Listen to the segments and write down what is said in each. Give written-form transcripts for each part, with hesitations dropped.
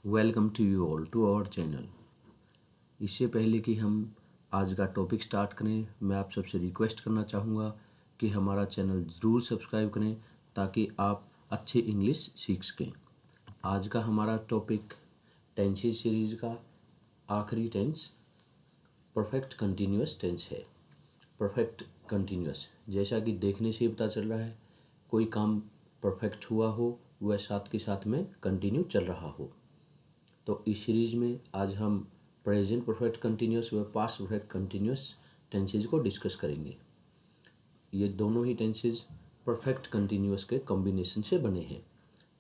Welcome to you all to our channel. इससे पहले कि हम आज का टॉपिक स्टार्ट करें, मैं आप सबसे रिक्वेस्ट करना चाहूँगा कि हमारा चैनल ज़रूर सब्सक्राइब करें ताकि आप अच्छे इंग्लिश सीख सकें। आज का हमारा टॉपिक टेंसेस सीरीज़ का आखिरी टेंस परफेक्ट कंटिन्यूअस टेंस है। परफेक्ट कंटिन्यूअस जैसा कि देखने से ही पता चल रहा है, कोई काम परफेक्ट हुआ हो वह साथ के साथ में कंटिन्यू चल रहा हो। तो इस सीरीज में आज हम प्रेजेंट परफेक्ट कंटिन्यूअस व पास्ट परफेक्ट कंटिन्यूअस टेंसेज को डिस्कस करेंगे। ये दोनों ही टेंसेज परफेक्ट कंटिन्यूअस के कॉम्बिनेशन से बने हैं।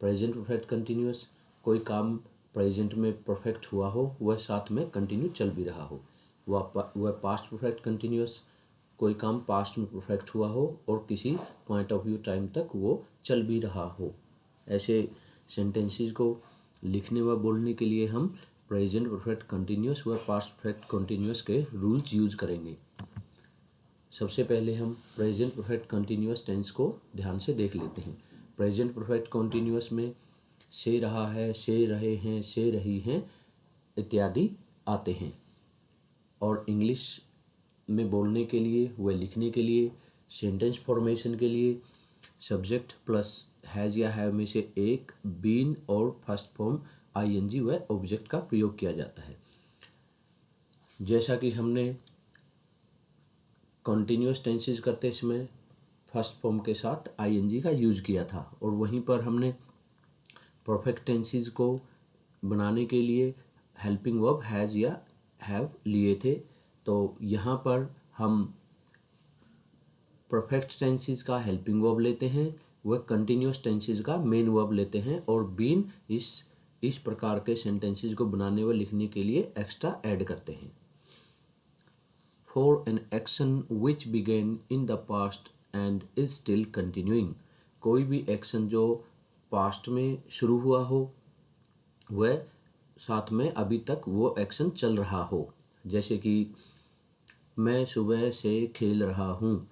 प्रेजेंट परफेक्ट कंटिन्यूअस, कोई काम प्रेजेंट में परफेक्ट हुआ हो वह साथ में कंटिन्यू चल भी रहा हो। वह पास्ट परफेक्ट कंटिन्यूअस, कोई काम पास्ट में परफेक्ट हुआ हो और किसी पॉइंट ऑफ व्यू टाइम तक वो चल भी रहा हो। ऐसे सेंटेंसेस को लिखने व बोलने के लिए हम प्रेजेंट परफेक्ट कंटिन्यूअस व पास्ट परफेक्ट कंटिन्यूअस के रूल्स यूज करेंगे। सबसे पहले हम प्रेजेंट परफेक्ट कंटिन्यूअस टेंस को ध्यान से देख लेते हैं। प्रेजेंट परफेक्ट कंटिन्यूअस में से रहा है, से रहे हैं, से रही हैं इत्यादि आते हैं। और इंग्लिश में बोलने के लिए व लिखने के लिए, सेंटेंस फॉर्मेशन के लिए सब्जेक्ट प्लस हैज़ या हैव में से एक, बीन और फर्स्ट फॉर्म आईएनजी व ऑब्जेक्ट का प्रयोग किया जाता है। जैसा कि हमने कॉन्टिन्यूअस टेंसेज करते समय फर्स्ट फॉर्म के साथ आईएनजी का यूज किया था, और वहीं पर हमने परफेक्ट टेंसेज को बनाने के लिए हेल्पिंग वर्ब हैज़ या हैव लिए थे। तो यहाँ पर हम परफेक्ट टेंसेज का हेल्पिंग वर्ब लेते हैं, वह कंटिन्यूअस टेंसेज का मेन वर्ब लेते हैं, और बीन इस प्रकार के सेंटेंसेज को बनाने व लिखने के लिए एक्स्ट्रा ऐड करते हैं। For an action which began in the past and is still continuing, कोई भी एक्शन जो पास्ट में शुरू हुआ हो वह साथ में अभी तक वो एक्शन चल रहा हो। जैसे कि मैं सुबह से खेल रहा हूँ,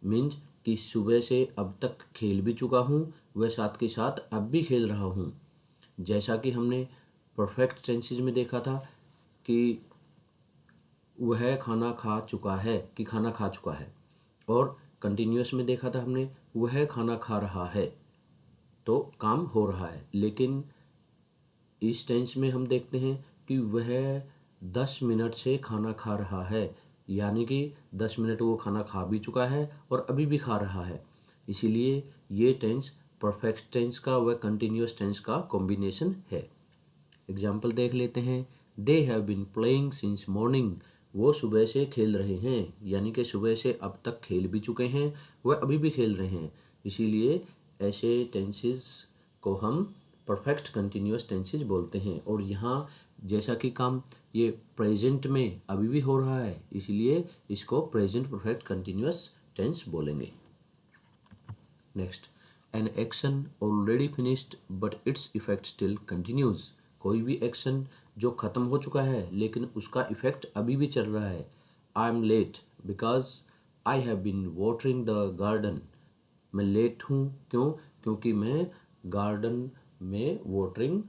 मीन्स कि सुबह से अब तक खेल भी चुका हूँ, वह साथ के साथ अब भी खेल रहा हूँ। जैसा कि हमने परफेक्ट टेंसेज में देखा था कि वह खाना खा चुका है, कि खाना खा चुका है, और कंटिन्यूअस में देखा था हमने वह खाना खा रहा है, तो काम हो रहा है। लेकिन इस टेंस में हम देखते हैं कि वह 10 मिनट से खाना खा रहा है, यानी कि 10 मिनट वो खाना खा भी चुका है और अभी भी खा रहा है। इसीलिए ये टेंस परफेक्ट टेंस का व कंटिन्यूअस टेंस का कॉम्बिनेशन है। एग्जाम्पल देख लेते हैं। They have been playing since morning, वो सुबह से खेल रहे हैं, यानी कि सुबह से अब तक खेल भी चुके हैं, वह अभी भी खेल रहे हैं। इसीलिए ऐसे टेंसेस को हम परफेक्ट कंटिन्यूअस टेंसेस बोलते हैं। और यहाँ जैसा कि काम ये प्रेजेंट में अभी भी हो रहा है, इसलिए इसको प्रेजेंट परफेक्ट कंटिन्यूअस टेंस बोलेंगे। Next, an action already finished but its effect still continues, कोई भी एक्शन जो ख़त्म हो चुका है लेकिन उसका इफेक्ट अभी भी चल रहा है। I am late because I have been watering the garden, मैं लेट हूँ क्यों? क्योंकि मैं गार्डन में वाटरिंग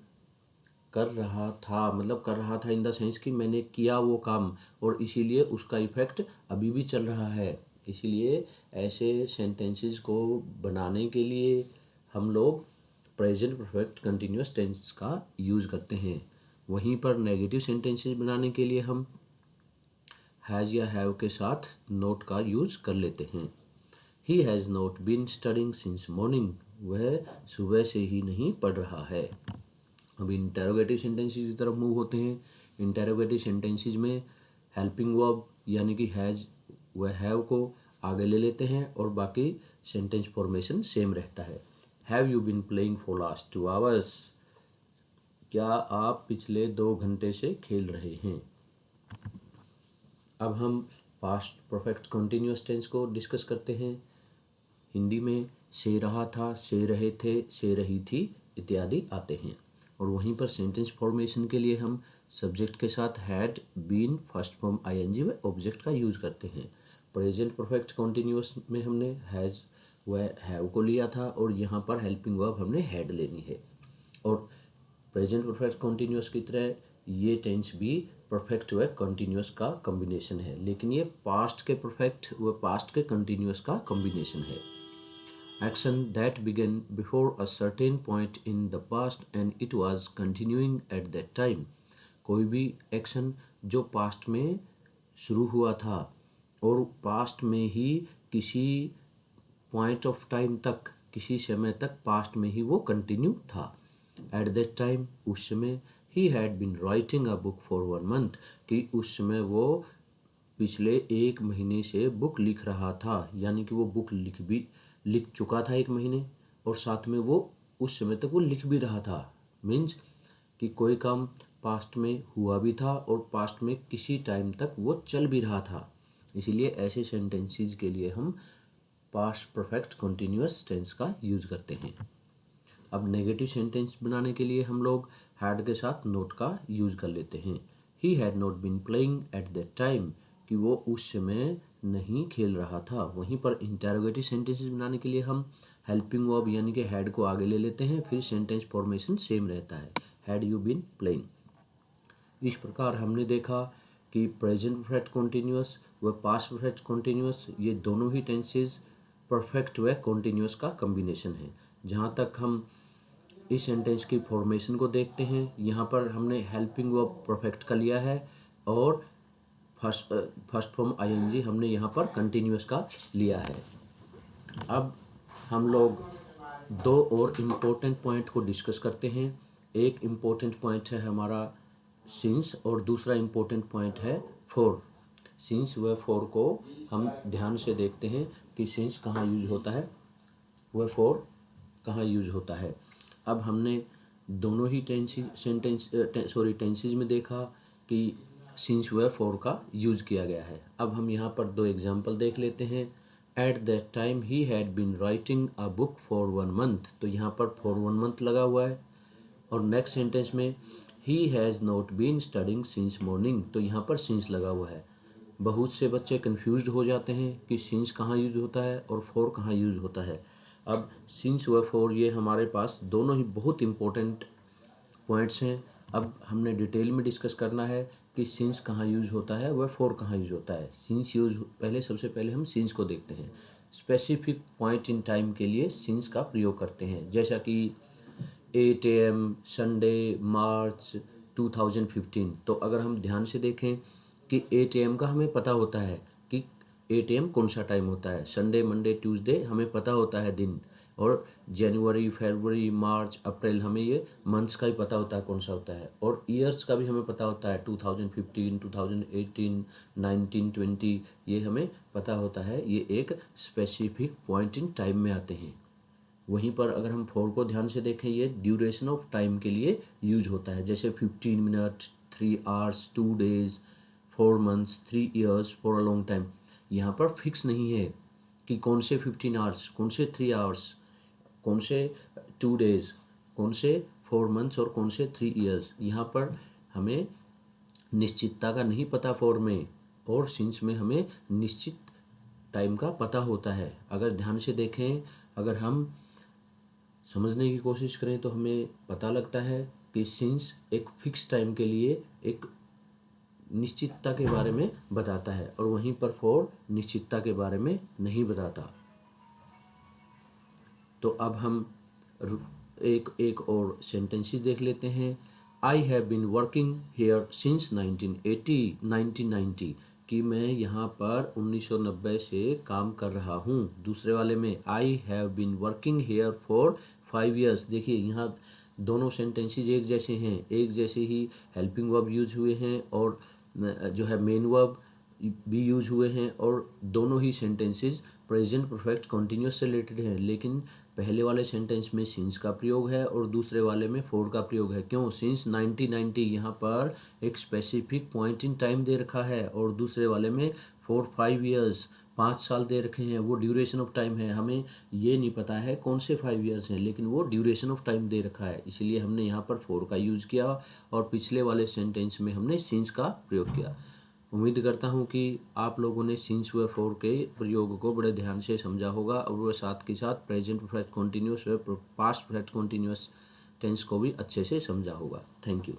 कर रहा था, मतलब कर रहा था इन द सेंस कि मैंने किया वो काम, और इसीलिए उसका इफेक्ट अभी भी चल रहा है। इसीलिए ऐसे सेंटेंसेस को बनाने के लिए हम लोग प्रेजेंट परफेक्ट कंटिन्यूअस टेंस का यूज़ करते हैं। वहीं पर नेगेटिव सेंटेंसेस बनाने के लिए हम हैज़ या हैव के साथ नोट का यूज़ कर लेते हैं। He has not been studying since morning, वह सुबह से ही नहीं पढ़ रहा है। अब इंटेरोगेटिव सेंटेंसेस की तरफ मूव होते हैं। इंटेरोगेटिव सेंटेंसेस में हेल्पिंग वर्ब यानी कि हैज़ व हैव को आगे ले लेते हैं और बाकी सेंटेंस फॉर्मेशन सेम रहता है। Have you been playing for last 2 hours, क्या आप पिछले 2 घंटे से खेल रहे हैं। अब हम पास्ट परफेक्ट कंटिन्यूअस टेंस को डिस्कस करते हैं। हिंदी में से रहा था, से रहे थे, से रही थी इत्यादि आते हैं। और वहीं पर सेंटेंस फॉर्मेशन के लिए हम सब्जेक्ट के साथ had, been, first form ING व ऑब्जेक्ट का यूज़ करते हैं। प्रेजेंट परफेक्ट कंटिन्यूअस में हमने हैज़ व हैव को लिया था, और यहाँ पर हेल्पिंग वर्ब हमने हैड लेनी है। और प्रेजेंट परफेक्ट कॉन्टिन्यूस की तरह ये टेंस भी परफेक्ट व कॉन्टिन्यूस का कॉम्बिनेशन है, लेकिन ये पास्ट के परफेक्ट व पास्ट के कॉन्टिन्यूस का कॉम्बिनेशन है। Action that began before a certain point in the past and it was continuing at that time। कोई भी एक्शन जो पास्ट में शुरू हुआ था और पास्ट में ही किसी पॉइंट ऑफ टाइम तक, किसी समय तक पास्ट में ही वो कंटिन्यू था। एट दैट टाइम, उस समय, he had been writing a book for 1 month, कि उस समय वो पिछले 1 महीने से बुक लिख रहा था, यानी कि वो बुक लिख चुका था 1 महीने, और साथ में वो उस समय तक वो लिख भी रहा था। मीन्स कि कोई काम पास्ट में हुआ भी था और पास्ट में किसी टाइम तक वो चल भी रहा था। इसीलिए ऐसे सेंटेंसेस के लिए हम पास्ट परफेक्ट कंटिन्यूअस टेंस का यूज करते हैं। अब नेगेटिव सेंटेंस बनाने के लिए हम लोग हैड के साथ नोट का यूज कर लेते हैं। He had not been playing at that time, कि वो उस समय नहीं खेल रहा था। वहीं पर इंटरोगेटिव सेंटेंसेस बनाने के लिए हम हेल्पिंग वर्ब यानी कि हैड को आगे ले लेते हैं, फिर सेंटेंस फॉर्मेशन सेम रहता है, हैड यू बीन प्लेइंग। इस प्रकार हमने देखा कि प्रेजेंट परफेक्ट कॉन्टिन्यूअस व पास्ट परफेक्ट कॉन्टिन्यूअस ये दोनों ही टेंसेस परफेक्ट व कॉन्टिन्यूअस का कॉम्बिनेशन है। जहाँ तक हम इस सेंटेंस की फॉर्मेशन को देखते हैं, यहाँ पर हमने हेल्पिंग वर्ब परफेक्ट का लिया है और फर्स्ट फॉर्म आईएनजी हमने यहाँ पर कंटिन्यूअस का लिया है। अब हम लोग दो और इम्पोर्टेंट पॉइंट को डिस्कस करते हैं। एक इम्पोर्टेंट पॉइंट है हमारा सिंस और दूसरा इम्पोर्टेंट पॉइंट है फॉर। सिंस व फॉर को हम ध्यान से देखते हैं कि सिंस कहाँ यूज होता है व फॉर कहाँ यूज होता है। अब हमने दोनों ही टेंसेज में देखा कि सिंस व फॉर का यूज किया गया है। अब हम यहाँ पर दो एग्जाम्पल देख लेते हैं। At that time he had been writing a book for 1 month, तो यहाँ पर फॉर 1 मंथ लगा हुआ है। और नेक्स्ट सेंटेंस में ही has not been studying since morning, तो यहाँ पर सिंस लगा हुआ है। बहुत से बच्चे कंफ्यूज्ड हो जाते हैं कि सिंस कहाँ यूज होता है और फॉर कहाँ यूज होता है। अब सिंस व फॉर ये हमारे पास दोनों ही बहुत इम्पोर्टेंट पॉइंट्स हैं। अब हमने डिटेल में डिस्कस करना है कि सिंस कहाँ यूज होता है व फॉर कहाँ यूज होता है। सिंस यूज सबसे पहले हम सिंस को देखते हैं। स्पेसिफिक पॉइंट इन टाइम के लिए सिंस का प्रयोग करते हैं, जैसा कि 8 AM संडे मार्च 2015। तो अगर हम ध्यान से देखें कि 8 AM का हमें पता होता है कि 8 AM कौन सा टाइम होता है। संडे मंडे ट्यूसडे हमें पता होता है दिन, और जनवरी फरवरी मार्च अप्रैल हमें ये मंथ्स का ही पता होता है कौन सा होता है। और ईयर्स का भी हमें पता होता है 2015 2018 19 20, ये हमें पता होता है। ये एक स्पेसिफिक पॉइंट इन टाइम में आते हैं। वहीं पर अगर हम फॉर को ध्यान से देखें, ये ड्यूरेशन ऑफ टाइम के लिए यूज होता है, जैसे 15 minute 3 hours 2 days 4 months 3 years for a long time. यहाँ पर फिक्स नहीं है कि कौन से 15 आवर्स, कौन से 3 आवर्स, कौन से 2 डेज, कौन से 4 मंथ्स और कौन से 3 ईयर्स। यहाँ पर हमें निश्चितता का नहीं पता फॉर में, और सिंस में हमें निश्चित टाइम का पता होता है। अगर ध्यान से देखें, अगर हम समझने की कोशिश करें तो हमें पता लगता है कि सिंस एक फिक्स टाइम के लिए एक निश्चितता के बारे में बताता है, और वहीं पर फॉर निश्चितता के बारे में नहीं बताता। तो अब हम एक और सेंटेंसेस देख लेते हैं। I have been working here since 1990, कि मैं यहाँ पर 1990 से काम कर रहा हूँ। दूसरे वाले में I have been working here for 5 years। देखिए यहाँ दोनों सेंटेंसेस एक जैसे हैं, एक जैसे ही हेल्पिंग वर्ब यूज हुए हैं और जो है मेन वर्ब भी यूज हुए हैं, और दोनों ही सेंटेंसेस प्रेजेंट परफेक्ट कंटिन्यूअस से रिलेटेड हैं। लेकिन पहले वाले सेंटेंस में सिंस का प्रयोग है और दूसरे वाले में फॉर का प्रयोग है। क्यों? सिंस 1990 यहाँ पर एक स्पेसिफिक पॉइंट इन टाइम दे रखा है, और दूसरे वाले में फॉर 5 years 5 साल दे रखे हैं। वो ड्यूरेशन ऑफ टाइम है, हमें ये नहीं पता है कौन से 5 years हैं, लेकिन वो ड्यूरेशन ऑफ टाइम दे रखा है, इसलिए हमने यहाँ पर फॉर का यूज किया और पिछले वाले सेंटेंस में हमने सिंस का प्रयोग किया। उम्मीद करता हूँ कि आप लोगों ने सिंस व फॉर के प्रयोग को बड़े ध्यान से समझा होगा, और वह साथ के साथ प्रेजेंट परफेक्ट कॉन्टिन्यूस व पास्ट परफेक्ट कॉन्टिन्यूस टेंस को भी अच्छे से समझा होगा। Thank you.